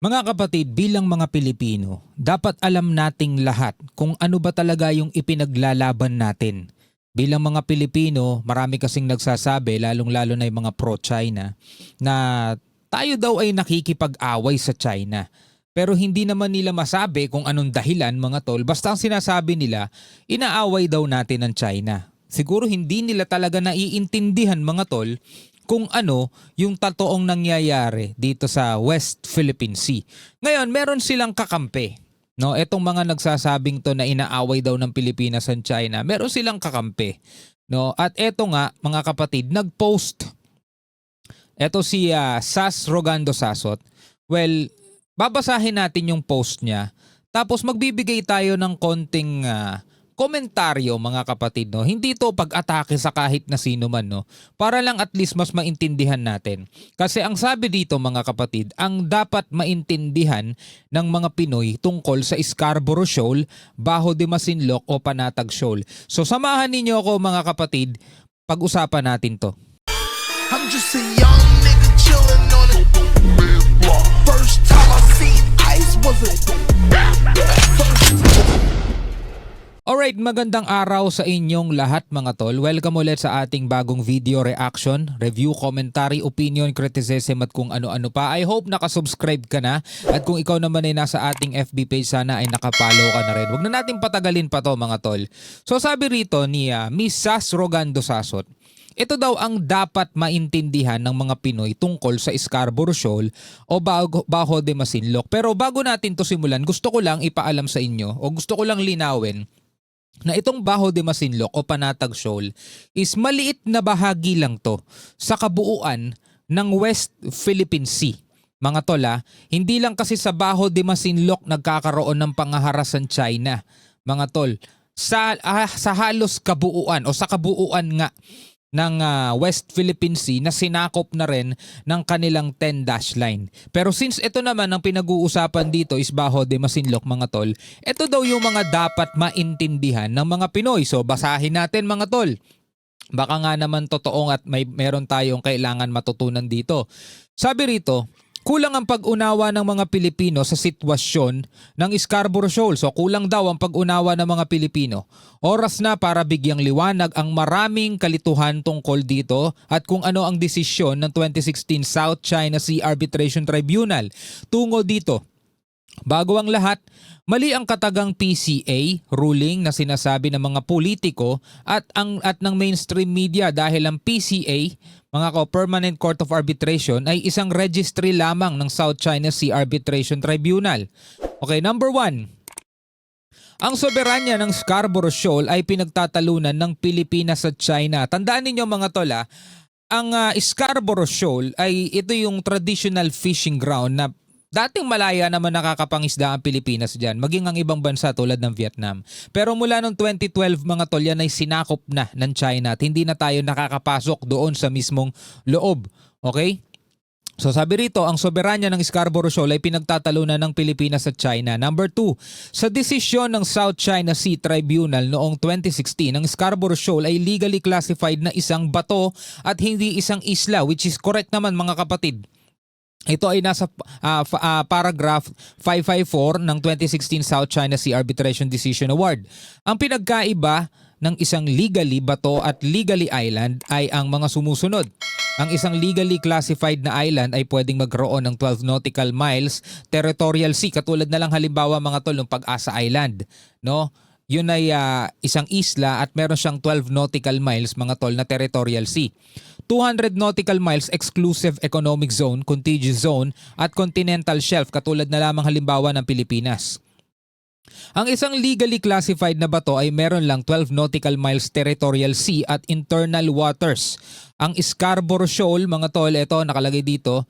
Mga kapatid, bilang mga Pilipino, dapat alam nating lahat kung ano ba talaga yung ipinaglalaban natin. Bilang mga Pilipino, marami kasing nagsasabi, lalong-lalo na yung mga pro-China, na tayo daw ay nakikipag-away sa China. Pero hindi naman nila masabi kung anong dahilan mga tol, basta ang sinasabi nila, inaaway daw natin ang China. Siguro hindi nila talaga naiintindihan mga tol kung ano yung totoong nangyayari dito sa West Philippine Sea. Ngayon, meron silang kakampi. No, etong mga nagsasabing to na inaaway daw ng Pilipinas at China, meron silang kakampi. No, at eto nga mga kapatid, nag-post eto si Sas Rogando Sasot. Well, babasahin natin yung post niya. Tapos magbibigay tayo ng konting komentaryo mga kapatid. No? Hindi to pag-atake sa kahit na sino man. No? Para lang at least mas maintindihan natin. Kasi ang sabi dito mga kapatid, ang dapat maintindihan ng mga Pinoy tungkol sa Scarborough Shoal, Baho de Masinloc o Panatag Shoal. So samahan ninyo ako mga kapatid, pag-usapan natin to. I'm just a young nigga chillin' on it. First time I seen ice was a Alright, magandang araw sa inyong lahat mga tol. Welcome ulit sa ating bagong video reaction, review, commentary, opinion, criticism at kung ano-ano pa. I hope nakasubscribe ka na at kung ikaw naman ay nasa ating FB page sana ay nakapollow ka na rin. Huwag na natin patagalin pa to mga tol. So sabi rito ni Miss Sas Rogando Sasot, ito daw ang dapat maintindihan ng mga Pinoy tungkol sa Scarborough Shoal o Baho de Masinloc. Pero bago natin to simulan, gusto ko lang ipaalam sa inyo o gusto ko lang linawin na itong Baho de Masinloc o Panatag Shoal is maliit na bahagi lang to sa kabuuan ng West Philippine Sea. Mga tola, hindi lang kasi sa Baho de Masinloc nagkakaroon ng pangaharasan China. Mga tol, sa halos kabuuan o sa kabuuan nga ng West Philippine Sea na sinakop na rin ng kanilang 10-dash line. Pero since ito naman ang pinag-uusapan dito is Baho de Masinloc mga tol, ito daw yung mga dapat maintindihan ng mga Pinoy. So basahin natin mga tol. Baka nga naman totoong at meron tayong kailangan matutunan dito. Sabi rito, kulang ang pag-unawa ng mga Pilipino sa sitwasyon ng Scarborough Shoal. So kulang daw ang pag-unawa ng mga Pilipino. Oras na para bigyang liwanag ang maraming kalituhan tungkol dito at kung ano ang desisyon ng 2016 South China Sea Arbitration Tribunal tungo dito. Bago ang lahat, mali ang katagang PCA ruling na sinasabi ng mga politiko at ng mainstream media dahil ang PCA, mga Permanent Court of Arbitration, ay isang registry lamang ng South China Sea Arbitration Tribunal. Okay, number 1. Ang soberanya ng Scarborough Shoal ay pinagtatalunan ng Pilipinas at China. Tandaan ninyo mga tola, ang Scarborough Shoal ay ito yung traditional fishing ground na dating malaya naman nakakapangisda ang Pilipinas dyan, maging ang ibang bansa tulad ng Vietnam. Pero mula noong 2012 mga tol, yan ay sinakop na ng China at hindi na tayo nakakapasok doon sa mismong loob. Okay? So sabi rito, ang soberanya ng Scarborough Shoal ay pinagtatalunan ng Pilipinas at China. Number 2, sa desisyon ng South China Sea Tribunal noong 2016, ang Scarborough Shoal ay legally classified na isang bato at hindi isang isla, which is correct naman mga kapatid. Ito ay nasa paragraph 554 ng 2016 South China Sea Arbitration Decision Award. Ang pinagkaiba ng isang legally bato at legally island ay ang mga sumusunod. Ang isang legally classified na island ay pwedeng magkaroon ng 12 nautical miles territorial sea, katulad na lang halimbawa mga tol ng Pag-asa Island, no? Yun ay isang isla at meron siyang 12 nautical miles mga tol na territorial sea. 200 nautical miles exclusive economic zone, contiguous zone at continental shelf katulad na lamang halimbawa ng Pilipinas. Ang isang legally classified na bato ay meron lang 12 nautical miles territorial sea at internal waters. Ang Scarborough Shoal, mga tol, ito nakalagay dito,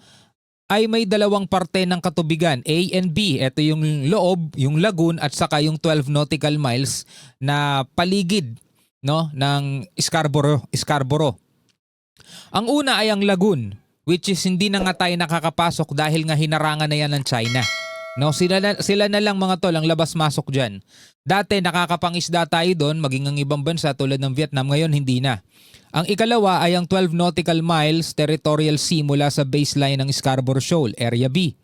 ay may dalawang parte ng katubigan, A and B. Ito yung loob, yung lagoon at saka yung 12 nautical miles na paligid, no, ng Scarborough. Ang una ay ang lagoon, which is hindi na nga tayo nakakapasok dahil nga hinarangan na yan ng China. No, sila na lang mga tol ang labas-masok dyan. Dati nakakapangisda tayo doon, maging ang ibang bansa tulad ng Vietnam, ngayon hindi na. Ang ikalawa ay ang 12 nautical miles territorial sea mula sa baseline ng Scarborough Shoal, Area B.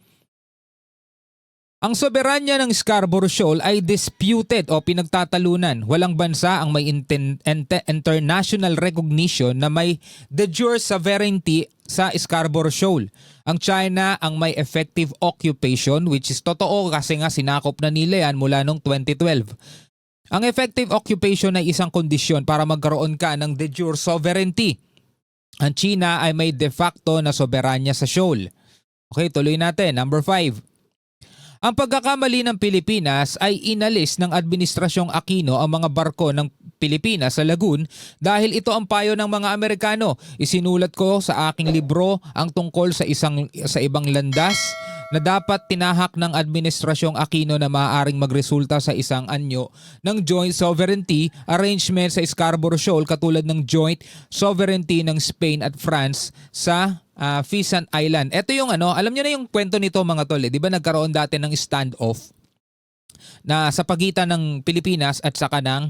Ang soberanya ng Scarborough Shoal ay disputed o pinagtatalunan. Walang bansa ang may international recognition na may de jure sovereignty sa Scarborough Shoal. Ang China ang may effective occupation, which is totoo kasi nga sinakop na nila yan mula noong 2012. Ang effective occupation ay isang kondisyon para magkaroon ka ng de jure sovereignty. Ang China ay may de facto na soberanya sa shoal. Okay, tuloy natin. Number 5. Ang pagkakamali ng Pilipinas ay inalis ng Administrasyong Aquino ang mga barko ng Pilipinas sa lagoon dahil ito ang payo ng mga Amerikano. Isinulat ko sa aking libro ang tungkol sa ibang landas na dapat tinahak ng Administrasyong Aquino na maaaring magresulta sa isang anyo ng joint sovereignty arrangement sa Scarborough Shoal katulad ng joint sovereignty ng Spain at France sa Fisan Island. Ito yung alam niyo na yung kwento nito mga tol. Di ba nagkaroon dati ng standoff na sa pagitan ng Pilipinas at saka ng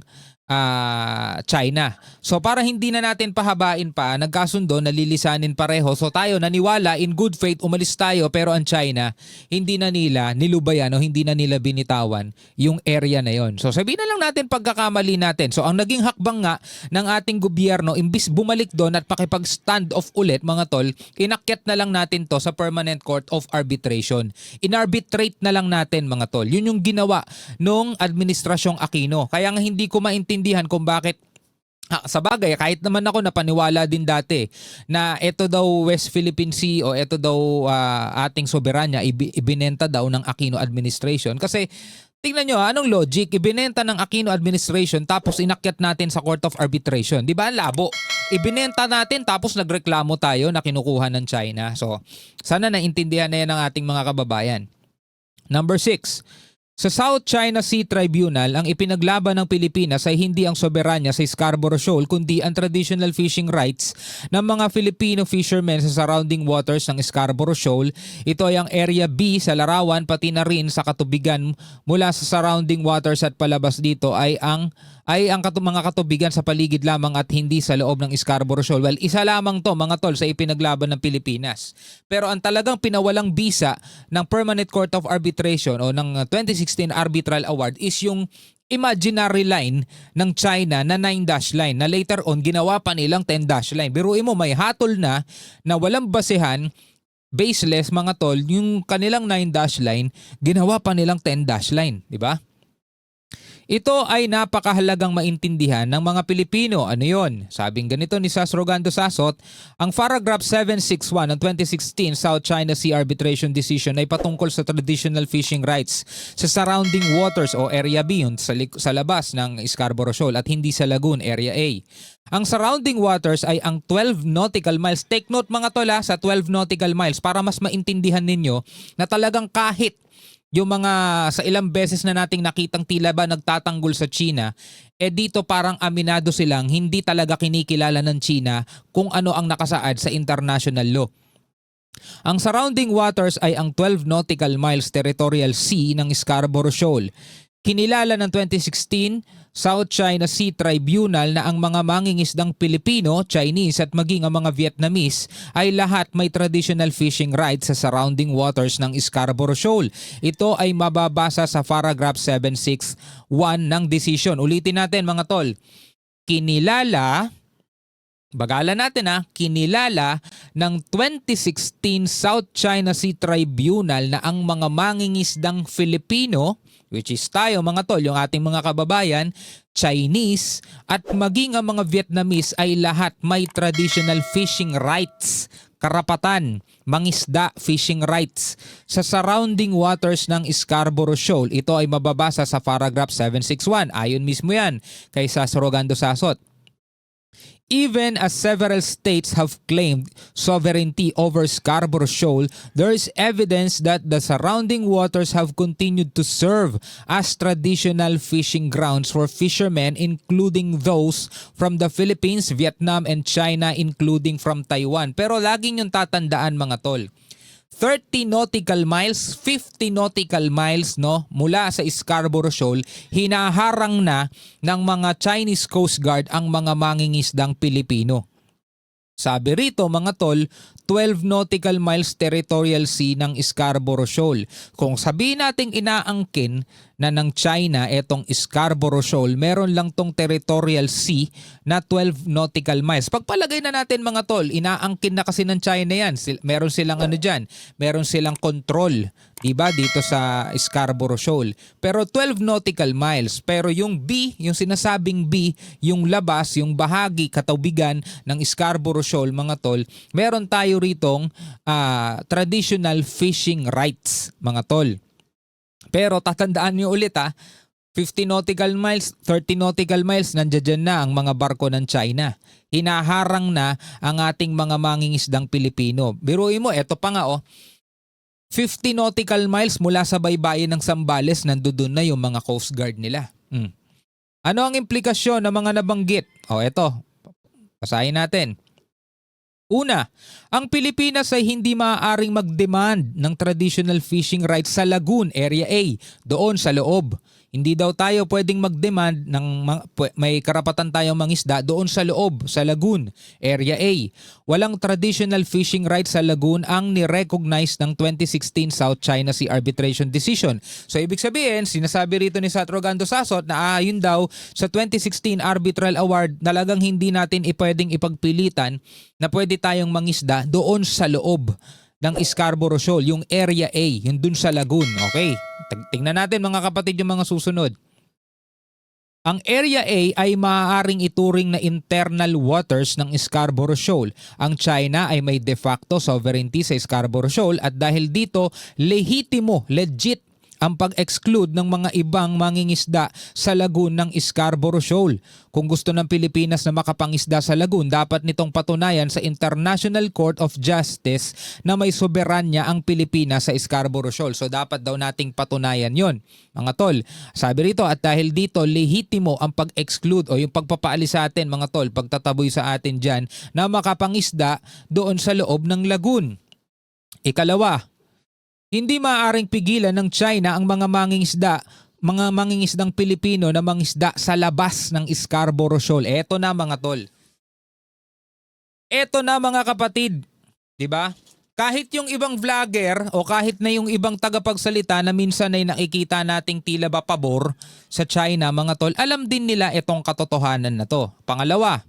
China. So para hindi na natin pahabain pa, nagkasundo, nalilisanin pareho. So tayo naniwala, in good faith, umalis tayo, pero ang China, hindi na nila nilubayan o hindi na nila binitawan yung area na yon. So sabihin na lang natin pagkakamali natin. So ang naging hakbang nga ng ating gobyerno, imbis bumalik doon at pakipag-stand off ulit mga tol, inakyat na lang natin to sa Permanent Court of Arbitration. Inarbitrate na lang natin mga tol. Yun yung ginawa nung Administrasyong Aquino. Kaya nga hindi ko maintindihan kung bakit sa bagay, kahit naman ako napaniwala din dati na ito daw West Philippine Sea o ito daw ating soberanya ibinenta daw ng Aquino administration. Kasi tingnan nyo, anong logic? Ibinenta ng Aquino administration tapos inakyat natin sa Court of Arbitration. Di ba? Ang labo. Ibinenta natin tapos nagreklamo tayo na kinukuha ng China. So sana naintindihan na yan ng ating mga kababayan. Number 6. Sa South China Sea Tribunal, ang ipinaglaban ng Pilipinas ay hindi ang soberanya sa Scarborough Shoal kundi ang traditional fishing rights ng mga Filipino fishermen sa surrounding waters ng Scarborough Shoal. Ito ay ang Area B sa larawan pati na rin sa katubigan mula sa surrounding waters at palabas dito ay ang mga katubigan sa paligid lamang at hindi sa loob ng Scarborough Shoal. Well, isa lamang to mga tol sa ipinaglaban ng Pilipinas. Pero ang talagang pinawalang bisa ng Permanent Court of Arbitration o ng 2016 Arbitral Award is yung imaginary line ng China na 9-dash line na later on ginawa pa nilang 10-dash line. Biruin mo, may hatol na walang basehan, baseless mga tol, yung kanilang 9-dash line, ginawa pa nilang 10-dash line, di ba? Ito ay napakahalagang maintindihan ng mga Pilipino. Ano yon? Sabing ganito ni Sas Rogando Sasot, ang paragraph 761 ng 2016 South China Sea Arbitration Decision ay patungkol sa traditional fishing rights sa surrounding waters o Area B, yun, sa labas ng Scarborough Shoal at hindi sa lagoon, Area A. Ang surrounding waters ay ang 12 nautical miles. Take note mga tola sa 12 nautical miles para mas maintindihan ninyo na talagang kahit yung mga sa ilang beses na nating nakitang tila ba nagtatanggol sa China, dito parang aminado silang hindi talaga kinikilala ng China kung ano ang nakasaad sa international law. Ang surrounding waters ay ang 12 nautical miles territorial sea ng Scarborough Shoal. Kinilala ng 2016 South China Sea Tribunal na ang mga mangingisdang Pilipino, Chinese at maging ang mga Vietnamese ay lahat may traditional fishing rights sa surrounding waters ng Scarborough Shoal. Ito ay mababasa sa paragraph 761 ng decision. Ulitin natin mga tol. Kinilala ng 2016 South China Sea Tribunal na ang mga mangingisdang Filipino, which is tayo mga tol, yung ating mga kababayan, Chinese at maging ang mga Vietnamese ay lahat may traditional fishing rights, karapatan, mangisda fishing rights sa surrounding waters ng Scarborough Shoal. Ito ay mababasa sa paragraph 761. Ayon mismo yan kay Sas Rogando Sasot. Even as several states have claimed sovereignty over Scarborough Shoal, there is evidence that the surrounding waters have continued to serve as traditional fishing grounds for fishermen, including those from the Philippines, Vietnam, and China, including from Taiwan. Pero laging yung tatandaan mga tol, 30 nautical miles, 50 nautical miles mula sa Scarborough Shoal, hinaharang na ng mga Chinese Coast Guard ang mga mangingisdang Pilipino. Sabi rito mga tol, 12 nautical miles territorial sea ng Scarborough Shoal. Kung sabihin nating inaangkin na ng China etong Scarborough Shoal, meron lang tong territorial sea na 12 nautical miles. Pagpalagay na natin mga tol, inaangkin na kasi ng China yan. Meron silang ano dyan, meron silang control, diba, dito sa Scarborough Shoal. Pero 12 nautical miles. Pero yung B, yung sinasabing B, yung labas, yung bahagi, katabigan ng Scarborough Shoal mga tol, meron tayo ritong traditional fishing rights mga tol. Pero tatandaan nyo ulit 50 nautical miles, 30 nautical miles, nandiyan na ang mga barko ng China. Hinaharang na ang ating mga mangingisdang Pilipino. Biruin mo, eto pa nga 50 nautical miles mula sa baybayin ng Zambales, nandoon na yung mga Coast Guard nila. Ano ang implikasyon ng mga nabanggit? Eto, basahin natin. Una, ang Pilipinas ay hindi maaaring mag-demand ng traditional fishing rights sa Lagoon, Area A, doon sa loob. Hindi daw tayo pwedeng mag-demand ng may karapatan tayong mangisda doon sa loob, sa Lagoon, Area A. Walang traditional fishing rights sa Lagoon ang ni-recognize ng 2016 South China Sea Arbitration Decision. So ibig sabihin, sinasabi rito ni Satrogando Sasot na yun daw sa 2016 Arbitral Award, talagang hindi natin pwedeng ipagpilitan na pwede tayong mangisda doon sa loob ng Scarborough Shoal, yung Area A, yung dun sa Lagoon. Okay, tingnan natin mga kapatid yung mga susunod. Ang Area A ay maaaring ituring na internal waters ng Scarborough Shoal. Ang China ay may de facto sovereignty sa Scarborough Shoal at dahil dito, legit ang pag-exclude ng mga ibang mangingisda sa lagoon ng Scarborough Shoal. Kung gusto ng Pilipinas na makapangisda sa lagoon, dapat nitong patunayan sa International Court of Justice na may soberanya ang Pilipinas sa Scarborough Shoal. So dapat daw nating patunayan yon, mga tol. Sabi rito, at dahil dito, lehitimo ang pag-exclude o yung pagpapaalis sa atin, mga tol, pagtataboy sa atin dyan na makapangisda doon sa loob ng lagoon. Ikalawa, hindi maaaring pigilan ng China ang mga mangingisdang Pilipino na mangisda sa labas ng Scarborough Shoal. Eto na mga tol. Eto na mga kapatid. 'Di ba? Kahit yung ibang vlogger o kahit na yung ibang tagapagsalita na minsan ay nakikita nating tila ba pabor sa China mga tol, alam din nila itong katotohanan na to. Pangalawa,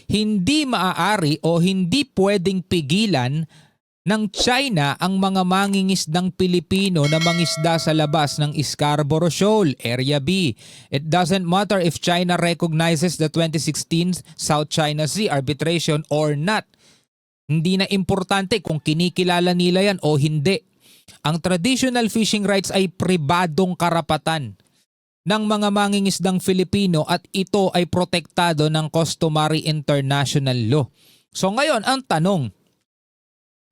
hindi maaari o hindi pwedeng pigilan ng China ang mga mangingisdang Pilipino na mangisda sa labas ng Scarborough Shoal, Area B. It doesn't matter if China recognizes the 2016 South China Sea arbitration or not. Hindi na importante kung kinikilala nila yan o hindi. Ang traditional fishing rights ay pribadong karapatan ng mga mangingisdang Filipino at ito ay protektado ng customary international law. So ngayon, ang tanong,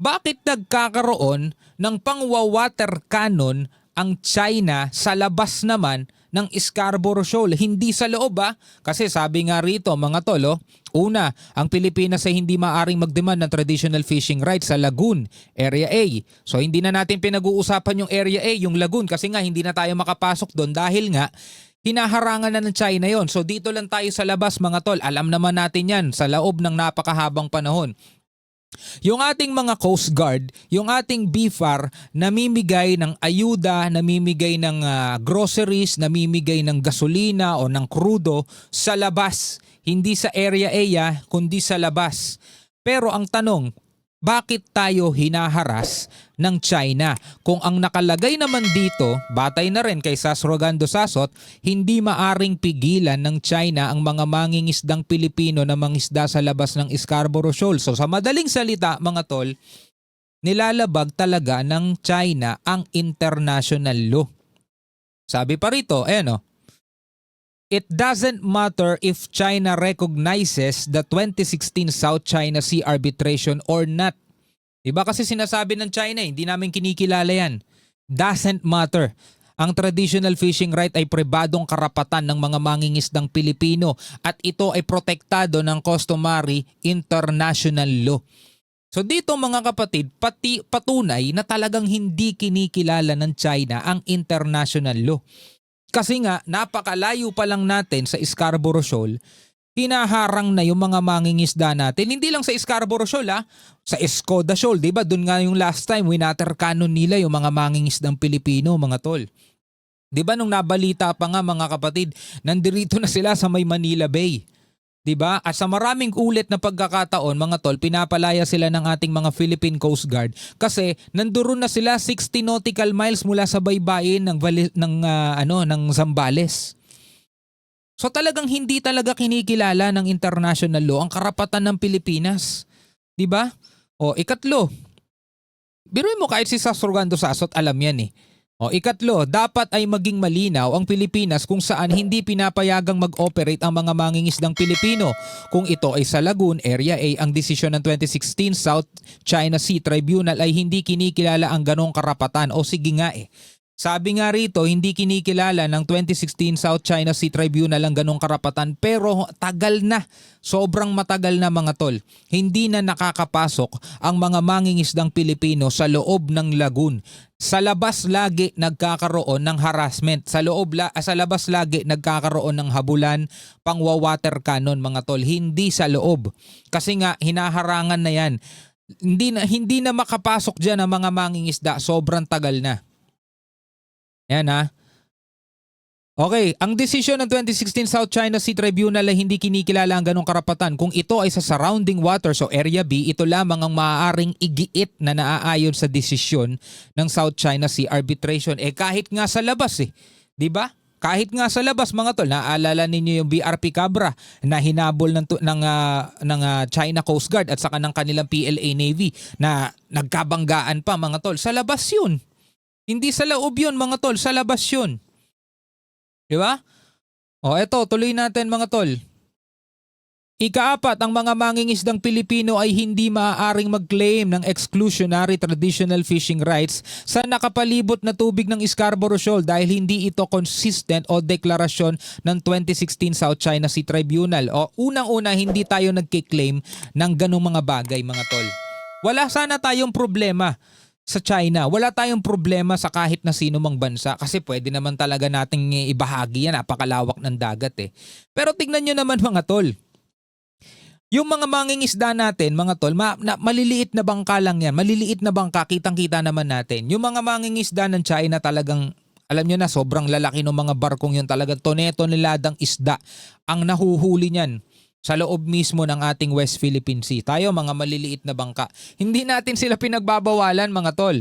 bakit nagkakaroon ng pangwawater cannon ang China sa labas naman ng Scarborough Shoal? Hindi sa loob Kasi sabi nga rito mga tolo, una, ang Pilipinas ay hindi maaring magdemand ng traditional fishing rights sa Lagoon, Area A. So hindi na natin pinag-uusapan yung Area A, yung Lagoon, kasi nga hindi na tayo makapasok doon dahil nga hinaharangan na ng China yon. So dito lang tayo sa labas mga tol. Alam naman natin yan sa loob ng napakahabang panahon. Yung ating mga Coast Guard, yung ating BFAR, namimigay ng ayuda, namimigay ng groceries, namimigay ng gasolina o ng krudo sa labas. Hindi sa Area A, kundi sa labas. Pero ang tanong, bakit tayo hinaharas ng China? Kung ang nakalagay naman dito, batay na rin kay Satrogando Sasot, hindi maaring pigilan ng China ang mga mangingisdang Pilipino na mangisda sa labas ng Scarborough Shoal. So sa madaling salita mga tol, nilalabag talaga ng China ang international law. Sabi pa rito, it doesn't matter if China recognizes the 2016 South China Sea arbitration or not. Diba kasi sinasabi ng China, hindi namin kinikilala yan. Doesn't matter. Ang traditional fishing right ay pribadong karapatan ng mga mangingisdang Pilipino at ito ay protektado ng customary international law. So dito mga kapatid, patunay na talagang hindi kinikilala ng China ang international law. Kasi nga, napakalayo pa lang natin sa Scarborough Shoal, hinaharang na yung mga mangingisda natin. Hindi lang sa Scarborough Shoal sa Escoda Shoal, 'di ba? Doon nga yung last time winater cannon nila yung mga mangingisdang Pilipino, mga tol. 'Di ba nung nabalita pa nga mga kapatid, nandirito na sila sa may Manila Bay. 'Di ba? At sa maraming ulit na pagkakataon, mga tol, pinapalaya sila ng ating mga Philippine Coast Guard kasi nandoon na sila 60 nautical miles mula sa baybayin ng Zambales. So talagang hindi talaga kinikilala ng international law ang karapatan ng Pilipinas. 'Di ba? O ikatlo, biruin mo kahit si Sasurgando Sasot alam yan eh. O ikatlo, dapat ay maging malinaw ang Pilipinas kung saan hindi pinapayagang mag-operate ang mga mangingisdang Pilipino. Kung ito ay sa Lagoon, Area A, ang desisyon ng 2016 South China Sea Tribunal ay hindi kinikilala ang ganong karapatan. O sige nga eh. Sabi nga rito, hindi kinikilala ng 2016 South China Sea Tribunal ang ganong karapatan pero tagal na, sobrang matagal na mga tol. Hindi na nakakapasok ang mga mangingisdang Pilipino sa loob ng lagoon. Sa labas lagi nagkakaroon ng harassment. Sa labas lagi nagkakaroon ng habulan, pangwa-water cannon mga tol. Hindi sa loob. Kasi nga hinaharangan na yan. Hindi na makapasok diyan ang mga mangingisda. Sobrang tagal na. Yan Okay, ang desisyon ng 2016 South China Sea Tribunal ay hindi kinikilala ang ganong karapatan. Kung ito ay sa surrounding waters o Area B, ito lamang ang maaaring igiit na naaayon sa desisyon ng South China Sea Arbitration. Kahit nga sa labas 'di ba? Kahit nga sa labas mga tol, naaalala ninyo yung BRP Cabra na hinabol ng China Coast Guard at saka ng kanilang PLA Navy na nagkabanggaan pa mga tol. Sa labas 'yun. Hindi sa loob yun mga tol, sa labas yun. Di ba? O eto, tuloy natin mga tol. Ikaapat, ang mga mangingisdang Pilipino ay hindi maaaring mag-claim ng exclusionary traditional fishing rights sa nakapalibot na tubig ng Scarborough Shoal dahil hindi ito consistent o deklarasyon ng 2016 South China Sea Tribunal. O unang-una, hindi tayo nagkiklaim ng ganong mga bagay mga tol. Wala sana tayong problema sa China. Wala tayong problema sa kahit na sino mang bansa kasi pwede naman talaga nating ibahagi yan. Napakalawak ng dagat eh. Pero tingnan nyo naman mga tol. Yung mga mangingisda natin, mga tol, maliliit na bangka lang yan. Maliliit na bangka, kitang-kita naman natin. Yung mga mangingisda ng China talagang, alam nyo na, sobrang lalaki ng mga barkong yun. Talagang tonelalang isda ang nahuhuli niyan sa loob mismo ng ating West Philippine Sea. Tayo mga maliliit na bangka. Hindi natin sila pinagbabawalan mga tol.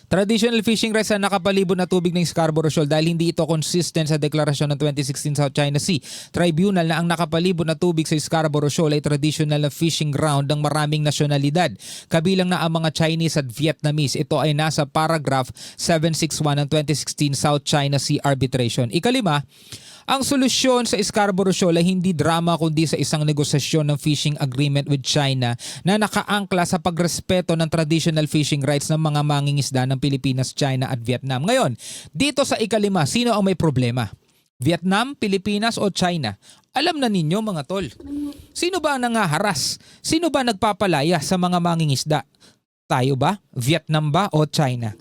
Traditional fishing rights na nakapalibot na tubig ng Scarborough Shoal dahil hindi ito consistent sa deklarasyon ng 2016 South China Sea Tribunal na ang nakapalibot na tubig sa Scarborough Shoal ay traditional na fishing ground ng maraming nasyonalidad. Kabilang na ang mga Chinese at Vietnamese. Ito ay nasa paragraph 761 ng 2016 South China Sea Arbitration. Ikalima, ang solusyon sa Scarborough Shoal ay hindi drama kundi sa isang negosasyon ng fishing agreement with China na nakaangkla sa pagrespeto ng traditional fishing rights ng mga mangingisda ng Pilipinas, China at Vietnam. Ngayon, dito sa ikalima, sino ang may problema? Vietnam, Pilipinas o China? Alam na ninyo mga tol. Sino ba ang nangaharas? Sino ba nagpapalaya sa mga mangingisda? Tayo ba? Vietnam ba o China?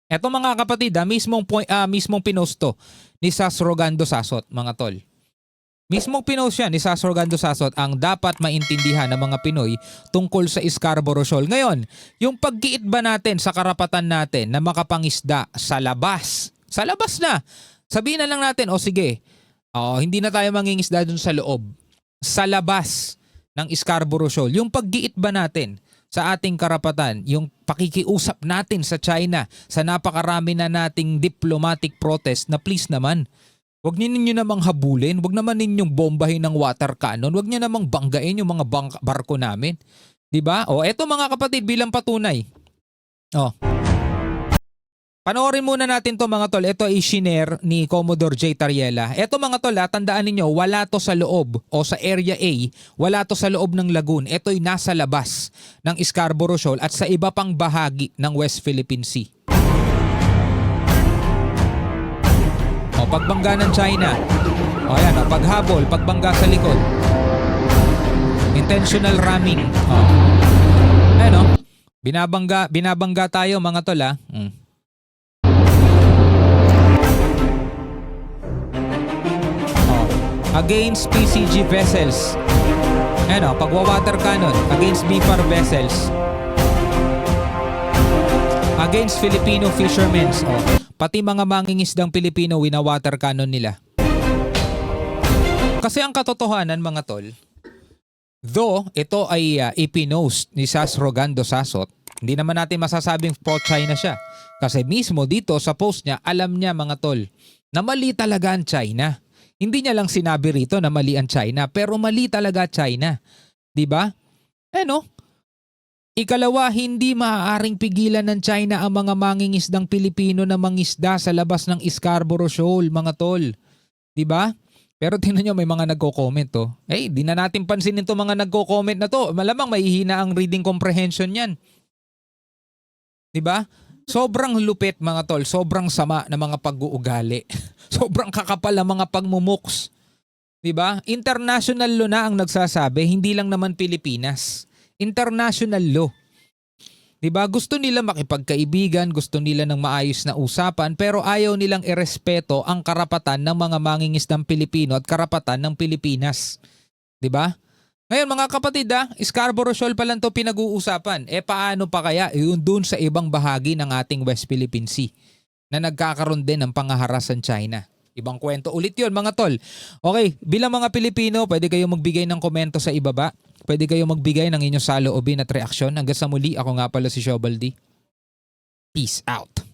Eto mga kapatid, mismong pinosto ni Sasurgando Sasot, mga tol. Mismong pinost siya ni Sasurgando Sasot ang dapat maintindihan ng mga Pinoy tungkol sa Scarborough Shoal. Ngayon, yung paggiit ba natin sa karapatan natin na makapangisda sa labas? Sa labas na. Sabihin na lang natin, sige, hindi na tayo mangingisda dun sa loob. Sa labas ng Scarborough Shoal. Yung paggiit ba natin sa ating karapatan, yung pakikiusap natin sa China sa napakarami na nating diplomatic protest na please naman, wag ninyo namang habulin, wag naman ninyong bombahin ng water cannon, wag niyo namang banggain yung mga barko namin. 'Di ba? Eto mga kapatid bilang patunay. Panoorin muna natin to mga tol. Ito ay shinare ni Commodore J. Tariela. Ito mga tol, tandaan ninyo, wala to sa loob o sa Area A, wala to sa loob ng lagoon. Ito ay nasa labas ng Scarborough Shoal at sa iba pang bahagi ng West Philippine Sea. Pagbangga ng China. Ayan, paghabol, pagbangga sa likod. Intentional ramming. Ayan binabangga tayo mga tol against PCG vessels. Ano, pagwa-water cannon against BFAR vessels. Against Filipino fishermen. Oh, pati mga mangingisdang Pilipino wina-water cannon nila. Kasi ang katotohanan mga tol, though ito ay ipinost ni Sas Rogando Sasot, hindi naman natin masasabing pro-China siya. Kasi mismo dito sa post niya, alam niya mga tol, na mali talaga ang China. Hindi niya lang sinabi rito na mali ang China, pero mali talaga China. 'Di ba? Ano? Ikalawa, hindi maaaring pigilan ng China ang mga mangingisdang Pilipino na mangisda sa labas ng Scarborough Shoal, mga tol. 'Di ba? Pero tingnan nyo, may mga nagko-comment to. Di na natin pansinin to mga nagko-comment na to. Malamang mahihina ang reading comprehension yan. 'Di ba? Sobrang lupit mga tol, sobrang sama ng mga pag-uugali. Sobrang kakapal ng mga pagmumuks. 'Di ba? International law na ang nagsasabi, hindi lang naman Pilipinas. International law. 'Di ba? Gusto nila makipagkaibigan, gusto nila ng maayos na usapan, pero ayaw nilang irespeto ang karapatan ng mga mangingisdang Pilipino at karapatan ng Pilipinas. 'Di ba? Ngayon mga kapatid, Scarborough Shoal pa lang to pinag-uusapan. Paano pa kaya yun dun sa ibang bahagi ng ating West Philippine Sea na nagkakaroon din ng pangaharasan China? Ibang kwento ulit yun mga tol. Okay, bilang mga Pilipino, pwede kayong magbigay ng komento sa ibaba. Pwede kayong magbigay ng inyong saloobin at reaksyon. Hanggang sa muli, ako nga pala si Shobaldi. Peace out.